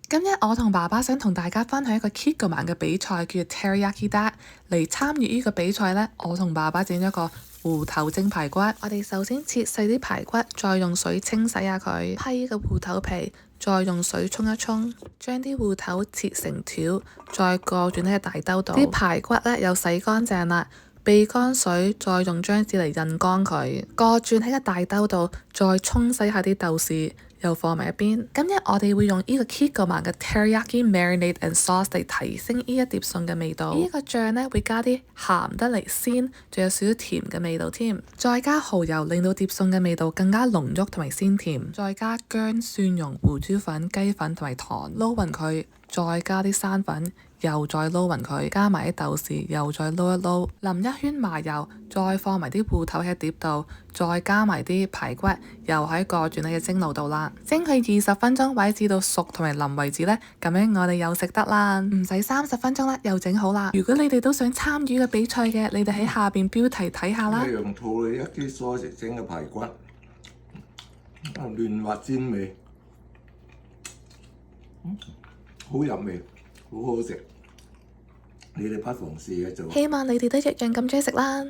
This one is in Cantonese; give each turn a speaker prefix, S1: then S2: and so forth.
S1: 今日我同爸爸想同大家分享一個 Kikkoman 嘅比賽，叫做 Teriyaki Dad。嚟參與呢個比賽呢，我同爸爸整咗個芋頭蒸排骨。我哋首先切細啲排骨，再用水清洗下佢，批個芋頭皮，再用水沖一沖，將啲芋頭切成條，再過轉喺個大兜度。啲排骨呢又洗乾淨啦，避乾水，再用張紙嚟印乾佢，過轉喺個大兜度，再沖洗下啲豆豉。又放埋一邊。今日我哋會用呢個 Kikkoman 嘅 Teriyaki Marinade and Sauce 嚟提升呢一碟餸嘅味道。呢個醬呢會加啲鹹得嚟鮮，仲有少少甜嘅味道添。再加蠔油，令到碟餸嘅味道更加濃郁同埋鮮甜。再加薑、蒜蓉、胡椒粉、雞粉同埋糖，撈勻佢。再加啲生粉，又再撈勻佢，加埋啲豆豉，又再撈一撈，淋一圈麻油，再放埋啲芋頭喺碟度，再加埋啲排骨，又喺過轉喺嘅蒸爐度啦，蒸佢20分鐘，位至到熟同埋腍為止呢，咁樣我哋又食得啦，唔使30分鐘啦，又整好啦。如果你哋都想參與嘅比賽嘅，你哋喺下邊標題睇下啦。
S2: 用Teriyaki sauce整嘅排骨，嫩滑鮮美。好入味，好好食，你哋不妨試嘅就。
S1: 希望你哋都一樣咁鍾意食啦〜